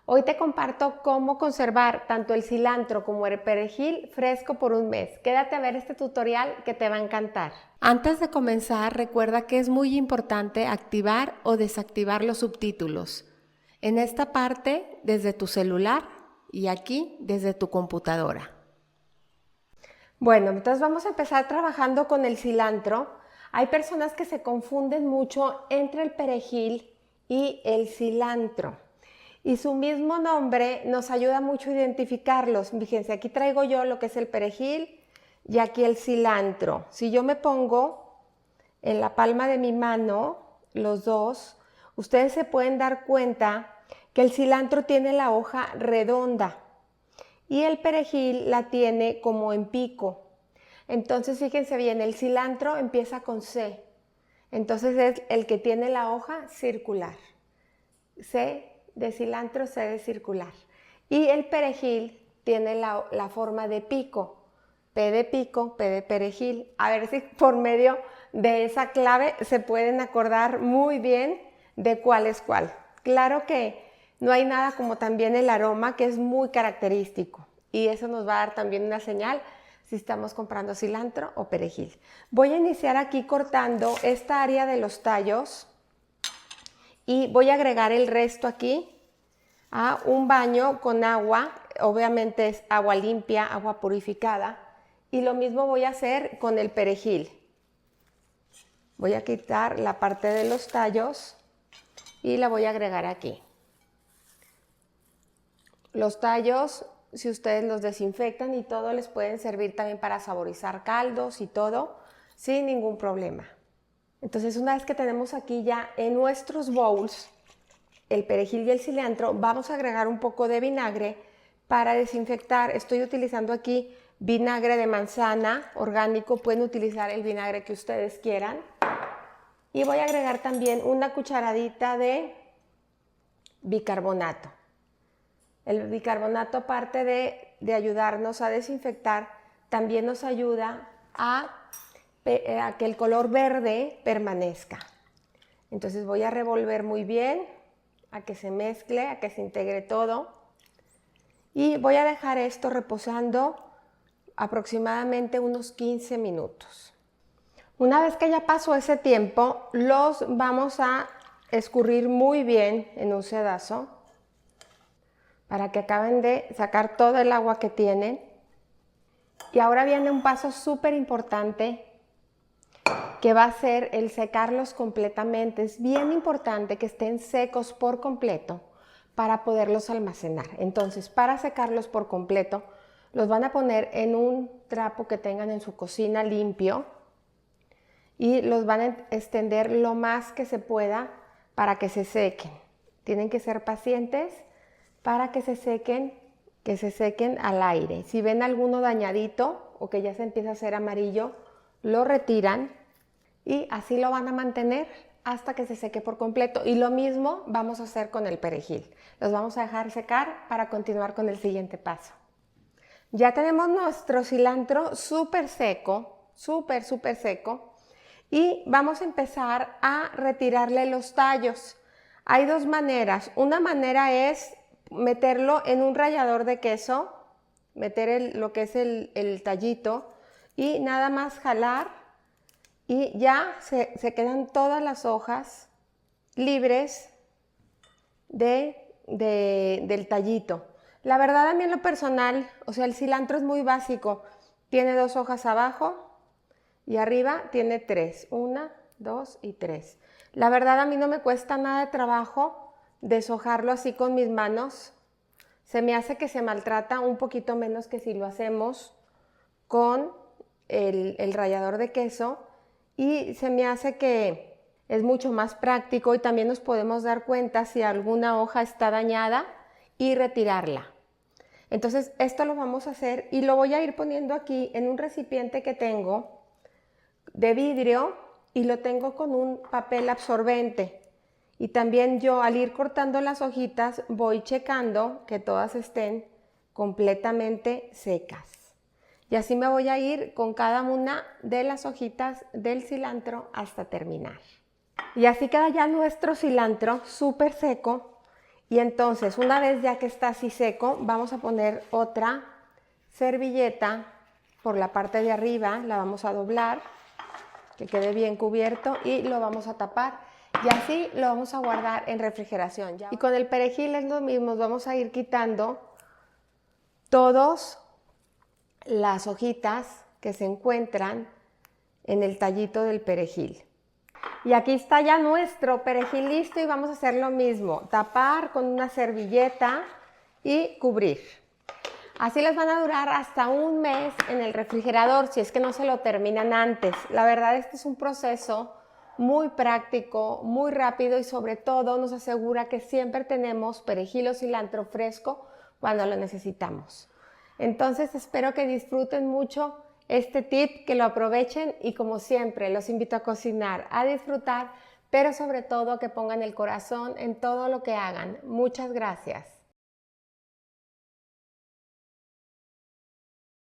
Hoy te comparto cómo conservar tanto el cilantro como el perejil fresco por un mes. Quédate a ver este tutorial que te va a encantar. Antes de comenzar, recuerda que es muy importante activar o desactivar los subtítulos. En esta parte desde tu celular y aquí desde tu computadora. Bueno, entonces vamos a empezar trabajando con el cilantro. Hay personas que se confunden mucho entre el perejil y el cilantro. Y su mismo nombre nos ayuda mucho a identificarlos. Fíjense, aquí traigo yo lo que es el perejil y aquí el cilantro. Si yo me pongo en la palma de mi mano, los dos, ustedes se pueden dar cuenta que el cilantro tiene la hoja redonda y el perejil la tiene como en pico. Entonces, fíjense bien, el cilantro empieza con C. Entonces es el que tiene la hoja circular. C de cilantro, C de circular. Y el perejil tiene la forma de pico. P de pico, P de perejil. A ver si por medio de esa clave se pueden acordar muy bien de cuál es cuál. Claro que no hay nada como también el aroma, que es muy característico. Y eso nos va a dar también una señal si estamos comprando cilantro o perejil. Voy a iniciar aquí cortando esta área de los tallos. Y voy a agregar el resto aquí a un baño con agua, obviamente es agua limpia, agua purificada. Y lo mismo voy a hacer con el perejil. Voy a quitar la parte de los tallos y la voy a agregar aquí. Los tallos, si ustedes los desinfectan y todo, les pueden servir también para saborizar caldos y todo, sin ningún problema. Entonces, una vez que tenemos aquí ya en nuestros bowls el perejil y el cilantro, vamos a agregar un poco de vinagre para desinfectar. Estoy utilizando aquí vinagre de manzana orgánico, pueden utilizar el vinagre que ustedes quieran. Y voy a agregar también una cucharadita de bicarbonato. El bicarbonato, aparte de ayudarnos a desinfectar, también nos ayuda a que el color verde permanezca. Entonces voy a revolver muy bien, a que se mezcle, a que se integre todo. Y voy a dejar esto reposando aproximadamente unos 15 minutos. Una vez que ya pasó ese tiempo, los vamos a escurrir muy bien en un sedazo para que acaben de sacar todo el agua que tienen. Y ahora viene un paso súper importante, que va a ser el secarlos completamente. Es bien importante que estén secos por completo para poderlos almacenar. Entonces, para secarlos por completo, los van a poner en un trapo que tengan en su cocina limpio y los van a extender lo más que se pueda para que se sequen. Tienen que ser pacientes para que se sequen al aire. Si ven alguno dañadito o que ya se empieza a hacer amarillo, lo retiran. Y así lo van a mantener hasta que se seque por completo. Y lo mismo vamos a hacer con el perejil. Los vamos a dejar secar para continuar con el siguiente paso. Ya tenemos nuestro cilantro súper seco, súper seco. Y vamos a empezar a retirarle los tallos. Hay dos maneras. Una manera es meterlo en un rallador de queso, meter lo que es el tallito y nada más jalar. Y ya se quedan todas las hojas libres del tallito. La verdad, a mí en lo personal, o sea, el cilantro es muy básico. Tiene 2 hojas abajo y arriba tiene 3. 1, 2 y 3. La verdad, a mí no me cuesta nada de trabajo deshojarlo así con mis manos. Se me hace que se maltrata un poquito menos que si lo hacemos con el rallador de queso. Y se me hace que es mucho más práctico y también nos podemos dar cuenta si alguna hoja está dañada y retirarla. Entonces esto lo vamos a hacer y lo voy a ir poniendo aquí en un recipiente que tengo de vidrio y lo tengo con un papel absorbente. Y también yo al ir cortando las hojitas voy checando que todas estén completamente secas. Y así me voy a ir con cada una de las hojitas del cilantro hasta terminar. Y así queda ya nuestro cilantro súper seco Y entonces, una vez ya que está así seco, vamos a poner otra servilleta por la parte de arriba, la vamos a doblar, que quede bien cubierto y lo vamos a tapar. Y así lo vamos a guardar en refrigeración. Y con el perejil es lo mismo, vamos a ir quitando todas las hojitas que se encuentran en el tallito del perejil. Y aquí está ya nuestro perejil listo y vamos a hacer lo mismo, tapar con una servilleta y cubrir. Así les van a durar hasta un mes en el refrigerador si es que no se lo terminan antes. La verdad este es un proceso muy práctico, muy rápido y sobre todo nos asegura que siempre tenemos perejil o cilantro fresco cuando lo necesitamos. Entonces espero que disfruten mucho este tip, que lo aprovechen y como siempre los invito a cocinar, a disfrutar, pero sobre todo que pongan el corazón en todo lo que hagan. Muchas gracias.